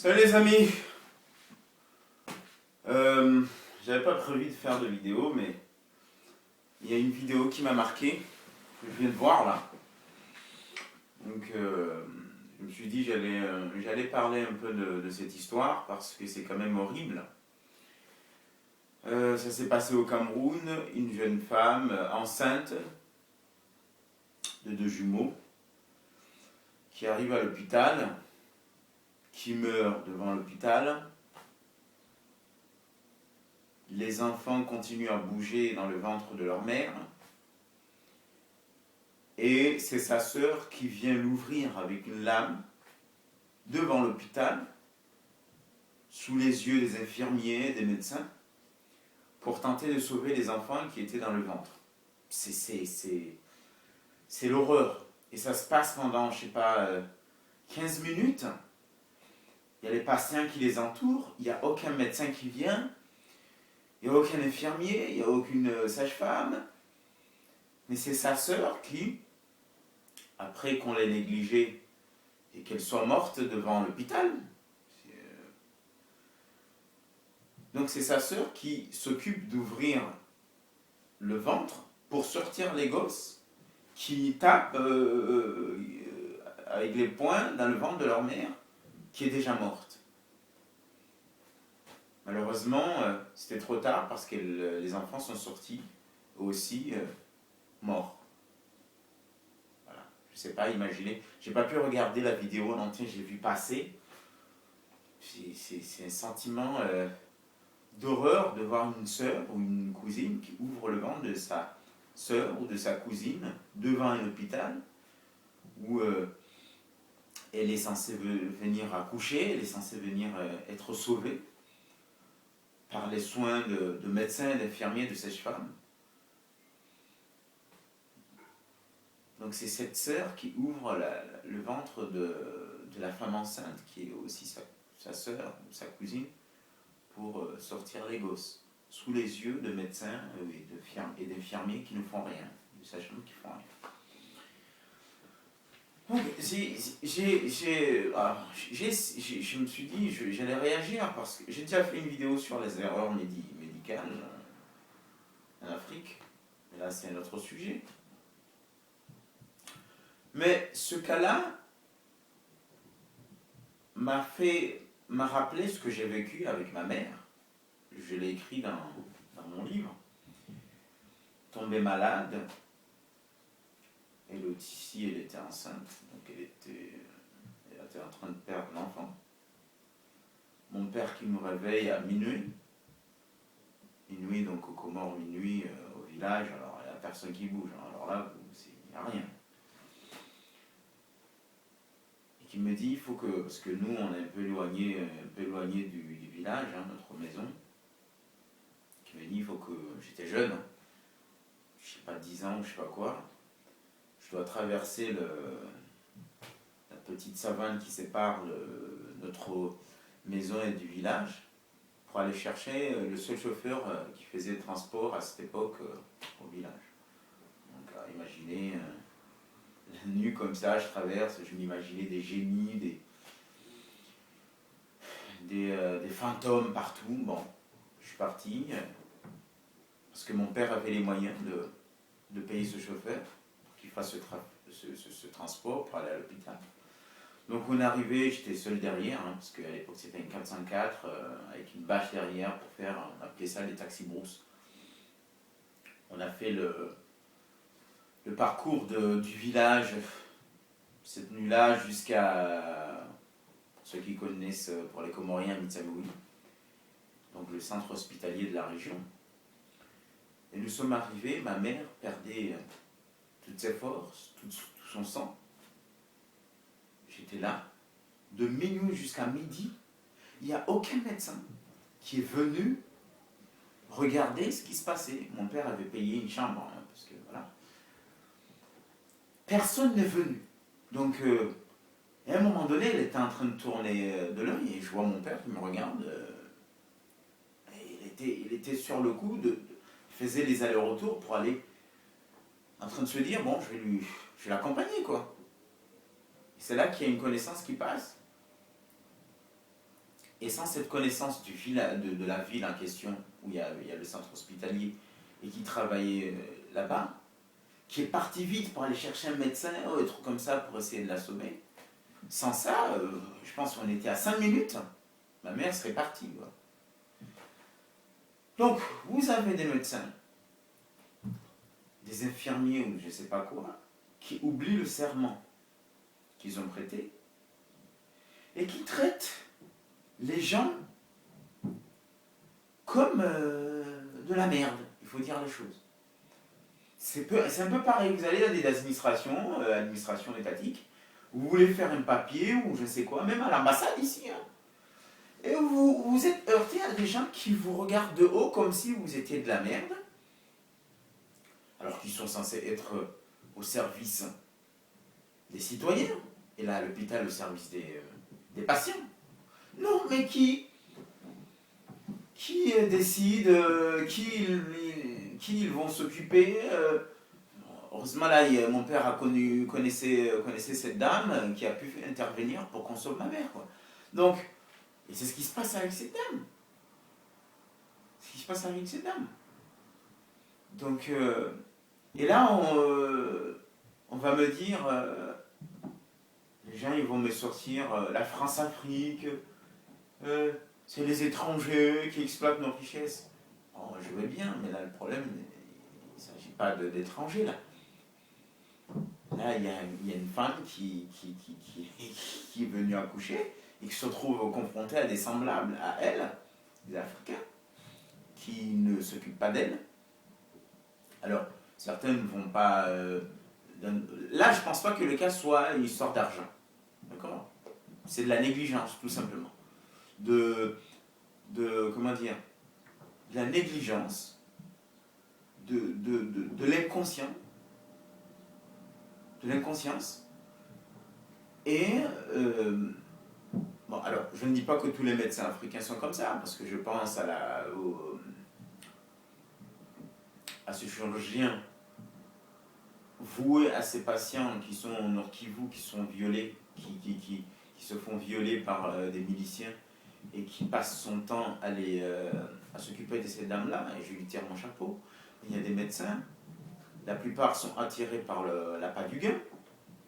Salut les amis. J'avais pas prévu de faire de vidéo, mais il y a une vidéo qui m'a marqué, que je viens de voir là. Donc je me suis dit j'allais parler un peu de cette histoire parce que c'est quand même horrible. Ça s'est passé au Cameroun, une jeune femme enceinte de 2 jumeaux qui arrive à l'hôpital, qui meurt devant l'hôpital. Les enfants continuent à bouger dans le ventre de leur mère. Et c'est sa sœur qui vient l'ouvrir avec une lame devant l'hôpital, sous les yeux des infirmiers, des médecins, pour tenter de sauver les enfants qui étaient dans le ventre. C'est l'horreur. Et ça se passe pendant, je sais pas, 15 minutes. Il y a les patients qui les entourent, il n'y a aucun médecin qui vient, il n'y a aucun infirmier, il n'y a aucune sage-femme. Mais c'est sa sœur qui, après qu'on l'ait négligée et qu'elle soit morte devant l'hôpital, donc c'est sa sœur qui s'occupe d'ouvrir le ventre pour sortir les gosses qui tapent avec les poings dans le ventre de leur mère qui est déjà morte. Malheureusement, c'était trop tard parce que les enfants sont sortis aussi morts. Voilà. Je ne sais pas imaginer. J'ai pas pu regarder la vidéo en entier, j'ai vu passer. C'est un sentiment d'horreur de voir une sœur ou une cousine qui ouvre le ventre de sa sœur ou de sa cousine devant un hôpital où elle est censée venir accoucher, elle est censée venir être sauvée par les soins de médecins, d'infirmiers, de sages-femmes. Donc c'est cette sœur qui ouvre le ventre de la femme enceinte, qui est aussi sa sœur ou sa cousine, pour sortir les gosses, sous les yeux de médecins et d'infirmiers qui ne font rien, de sages-femmes qui ne font rien. Donc, je me suis dit, j'allais réagir parce que j'ai déjà fait une vidéo sur les erreurs médicales en Afrique, mais là c'est un autre sujet. Mais ce cas-là m'a rappelé ce que j'ai vécu avec ma mère. Je l'ai écrit dans mon livre. Tombée malade. Elle aussi, elle était enceinte, donc elle était en train de perdre l'enfant. Mon père qui me réveille à minuit, donc au Comores, minuit au village, alors il n'y a personne qui bouge, alors là, il n'y a rien. Et qui me dit, il faut que, parce que nous on est un peu éloigné du village, notre maison, qui me dit, il faut que, j'étais jeune, je sais pas, 10 ans ou je sais pas quoi, je dois traverser la petite savane qui sépare notre maison et du village pour aller chercher le seul chauffeur qui faisait le transport à cette époque au village. Donc imaginez, la nuit comme ça, je traverse, je m'imaginais des génies, des fantômes partout. Bon, je suis parti parce que mon père avait les moyens de payer ce chauffeur pour qu'il fasse ce transport pour aller à l'hôpital. Donc on est arrivé, j'étais seul derrière, parce qu'à l'époque c'était une 404 avec une bâche derrière pour faire, on appelait ça les taxis brousse. On a fait le parcours du village cette nuit-là jusqu'à, pour ceux qui connaissent pour les Comoriens, Mitsamoui, donc le centre hospitalier de la région. Et nous sommes arrivés, ma mère perdait toutes ses forces, tout son sang. J'étais là, de minuit jusqu'à midi, il n'y a aucun médecin qui est venu regarder ce qui se passait. Mon père avait payé une chambre, parce que voilà. Personne n'est venu. Donc, à un moment donné, elle était en train de tourner de l'œil, et je vois mon père qui me regarde. Et il était sur le coup, il faisait les allers-retours pour aller, en train de se dire, bon, je vais l'accompagner, quoi. Et c'est là qu'il y a une connaissance qui passe. Et sans cette connaissance de la ville en question, où il y a le centre hospitalier, et qui travaillait là-bas, qui est parti vite pour aller chercher un médecin, ou des trucs comme ça, pour essayer de la sauver. Sans ça, je pense qu'on était à 5 minutes, ma mère serait partie. Quoi. Donc, vous avez des médecins, des infirmiers ou je ne sais pas quoi, qui oublient le serment qu'ils ont prêté et qui traitent les gens comme de la merde, il faut dire les choses. C'est un peu pareil, vous allez dans des administrations, administration étatique, vous voulez faire un papier ou je ne sais quoi, même à l'ambassade ici, hein, et vous êtes heurté à des gens qui vous regardent de haut comme si vous étiez de la merde, alors qu'ils sont censés être au service des citoyens, et là, à l'hôpital, au service des patients. Non, mais qui décide qui ils vont s'occuper. Heureusement, là, mon père connaissait cette dame qui a pu intervenir pour qu'on sauve ma mère. Quoi. Donc, et c'est ce qui se passe avec cette dame. Ce qui se passe avec cette dame. Donc, et là, on va me dire, les gens, ils vont me sortir la France-Afrique, c'est les étrangers qui exploitent nos richesses. Oh, je veux bien, mais là, le problème, il ne s'agit pas d'étrangers, là. Là, il y a une femme qui est venue accoucher et qui se retrouve confrontée à des semblables à elle, des Africains, qui ne s'occupent pas d'elle. Alors, certains ne vont pas... là, je ne pense pas que le cas soit une histoire d'argent. D'accord ? C'est de la négligence, tout simplement. Comment dire, de la négligence, de l'inconscient, de l'inconscience. Et, bon, alors, je ne dis pas que tous les médecins africains sont comme ça, parce que je pense à ce chirurgien voué à ces patients qui sont au Nord Kivu, qui sont violés, qui se font violer par des miliciens, et qui passe son temps à s'occuper de ces dames-là, et je lui tire mon chapeau. Il y a des médecins, la plupart sont attirés par l'appât du gain,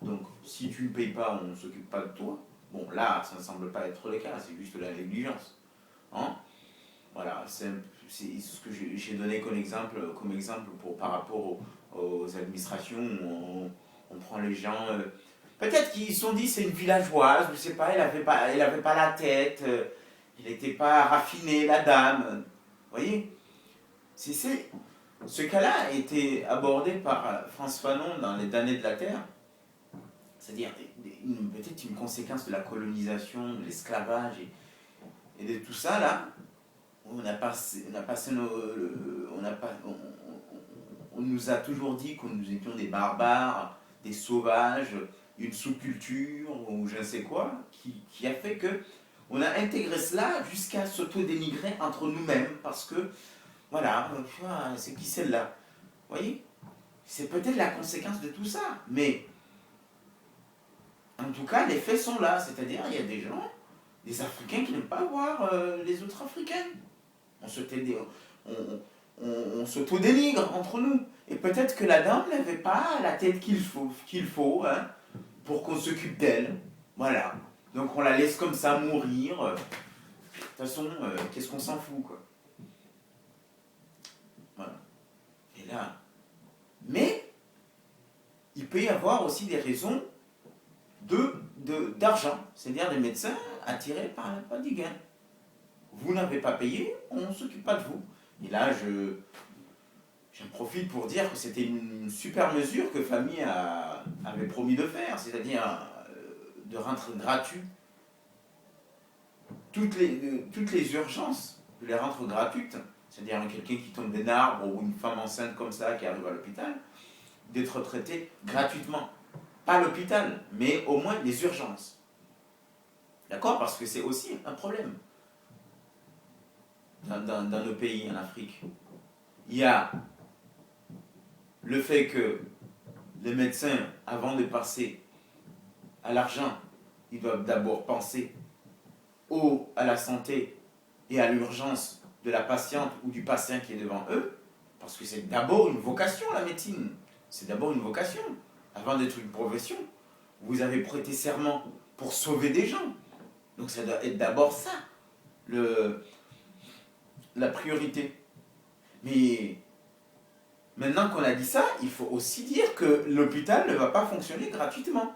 donc si tu ne payes pas, on ne s'occupe pas de toi. Bon, là, ça ne semble pas être le cas, c'est juste de la négligence. Hein, voilà, c'est ce que j'ai donné comme exemple par rapport aux administrations où on prend les gens... peut-être qu'ils se sont dit c'est une villageoise, je ne sais pas, elle avait pas la tête... il n'était pas raffiné, la dame. Vous voyez, ce cas-là a été abordé par Frantz Fanon dans Les damnés de la Terre, c'est-à-dire peut-être une conséquence de la colonisation, de l'esclavage et de tout ça là. On nous a toujours dit que nous étions des barbares, des sauvages, une sous-culture ou je ne sais quoi, qui a fait que on a intégré cela jusqu'à s'auto-dénigrer entre nous-mêmes parce que, voilà, c'est qui celle-là? Vous voyez? C'est peut-être la conséquence de tout ça, mais en tout cas, les faits sont là, c'est-à-dire il y a des gens, des Africains qui n'aiment pas voir les autres Africains. On s'auto-dénigre entre nous. Et peut-être que la dame n'avait pas la tête qu'il faut hein, pour qu'on s'occupe d'elle. Voilà. Donc on la laisse comme ça mourir. De toute façon, qu'est-ce qu'on s'en fout, quoi. Voilà. Et là. Mais, il peut y avoir aussi des raisons d'argent. C'est-à-dire des médecins attirés par l'appât du gain. Vous n'avez pas payé, on ne s'occupe pas de vous. Et là, j'en profite pour dire que c'était une super mesure que Famille avait promis de faire, c'est-à-dire de rendre gratuit toutes les urgences, de les rendre gratuites, c'est-à-dire quelqu'un qui tombe d'un arbre ou une femme enceinte comme ça qui arrive à l'hôpital, d'être traité gratuitement. Pas l'hôpital, mais au moins les urgences. D'accord? Parce que c'est aussi un problème dans nos pays en Afrique. Il y a le fait que les médecins, avant de passer à l'argent, ils doivent d'abord penser à la santé et à l'urgence de la patiente ou du patient qui est devant eux, parce que c'est d'abord une vocation, la médecine. C'est d'abord une vocation, avant d'être une profession. Vous avez prêté serment pour sauver des gens. Donc ça doit être d'abord ça, la priorité. Mais maintenant qu'on a dit ça, il faut aussi dire que l'hôpital ne va pas fonctionner gratuitement.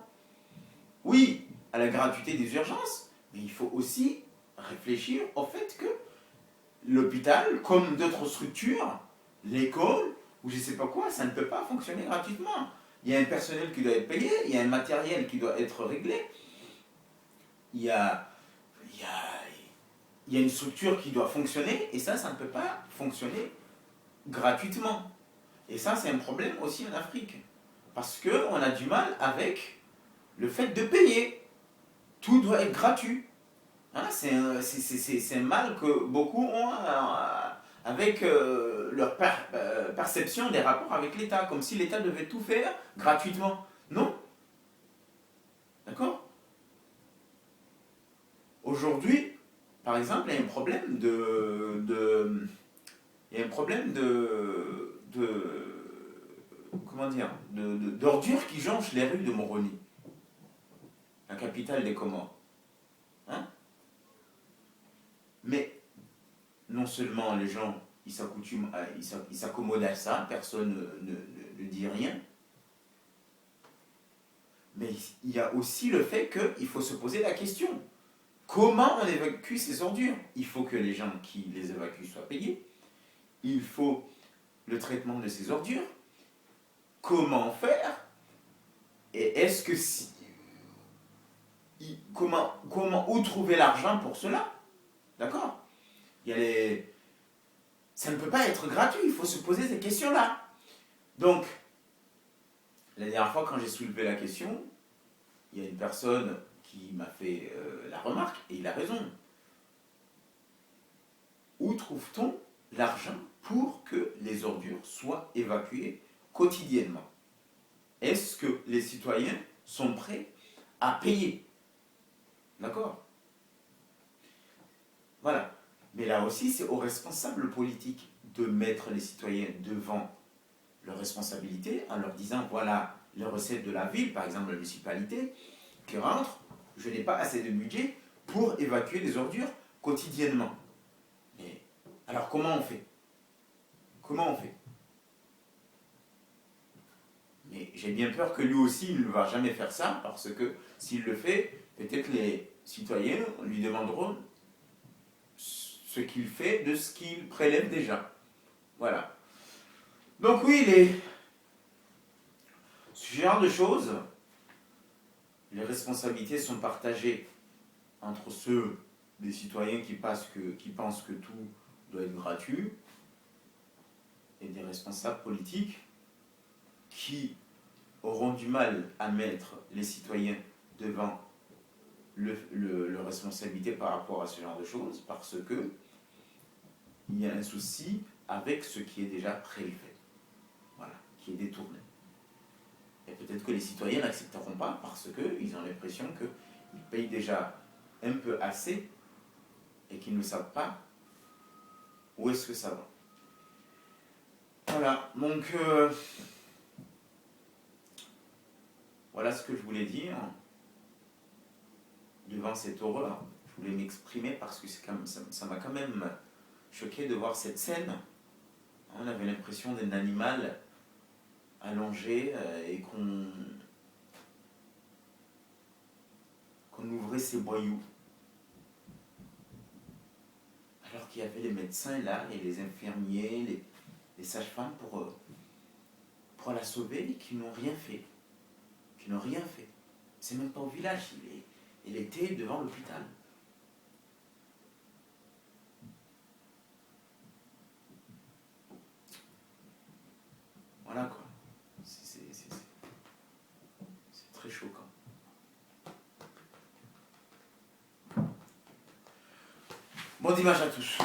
Oui, à la gratuité des urgences, mais il faut aussi réfléchir au fait que l'hôpital, comme d'autres structures, l'école, ou je ne sais pas quoi, ça ne peut pas fonctionner gratuitement. Il y a un personnel qui doit être payé, il y a un matériel qui doit être réglé, il y a, il y a, il y a une structure qui doit fonctionner, et ça ne peut pas fonctionner gratuitement. Et ça, c'est un problème aussi en Afrique. Parce qu'on a du mal avec le fait de payer. Tout doit être gratuit. Hein, c'est un mal que beaucoup ont avec leur perception des rapports avec l'État, comme si l'État devait tout faire gratuitement. Non. D'accord? Aujourd'hui, par exemple, il y a un problème il y a un problème comment dire, d'ordures qui jonchent les rues de Moroni, la capitale des Comores. Hein? Mais non seulement les gens ils s'accommodent à ça, personne ne dit rien, mais il y a aussi le fait qu'il faut se poser la question, comment on évacue ces ordures? Il faut que les gens qui les évacuent soient payés, il faut le traitement de ces ordures, comment faire, et est-ce que où trouver l'argent pour cela? D'accord? Ça ne peut pas être gratuit, il faut se poser ces questions-là. Donc, la dernière fois quand j'ai soulevé la question, il y a une personne qui m'a fait la remarque, et il a raison. Où trouve-t-on l'argent pour que les ordures soient évacuées quotidiennement? Est-ce que les citoyens sont prêts à payer? D'accord? Voilà. Mais là aussi, c'est aux responsables politiques de mettre les citoyens devant leurs responsabilités en leur disant, voilà les recettes de la ville, par exemple la municipalité, qui rentrent, je n'ai pas assez de budget pour évacuer les ordures quotidiennement. Mais alors comment on fait? Comment on fait? Mais j'ai bien peur que lui aussi, il ne va jamais faire ça, parce que s'il le fait, peut-être les citoyens lui demanderont ce qu'il fait de ce qu'il prélève déjà. Voilà. Donc oui, ce genre de choses, les responsabilités sont partagées entre ceux des citoyens qui pensent que tout doit être gratuit et des responsables politiques qui auront du mal à mettre les citoyens devant leur responsabilité par rapport à ce genre de choses, parce que il y a un souci avec ce qui est déjà prélevé, voilà, qui est détourné. Et peut-être que les citoyens n'accepteront pas parce qu'ils ont l'impression qu'ils payent déjà un peu assez et qu'ils ne savent pas où est-ce que ça va. Voilà, donc voilà ce que je voulais dire devant cette horreur. Je voulais m'exprimer parce que ça m'a quand même choqué de voir cette scène. On avait l'impression d'un animal allongé et qu'on ouvrait ses boyaux. Alors qu'il y avait les médecins là, et les infirmiers, les sages-femmes pour la sauver et qui n'ont rien fait. Qui n'ont rien fait. C'est même pas au village, il était devant l'hôpital. Voilà quoi. C'est très choquant. Bon dimanche à tous.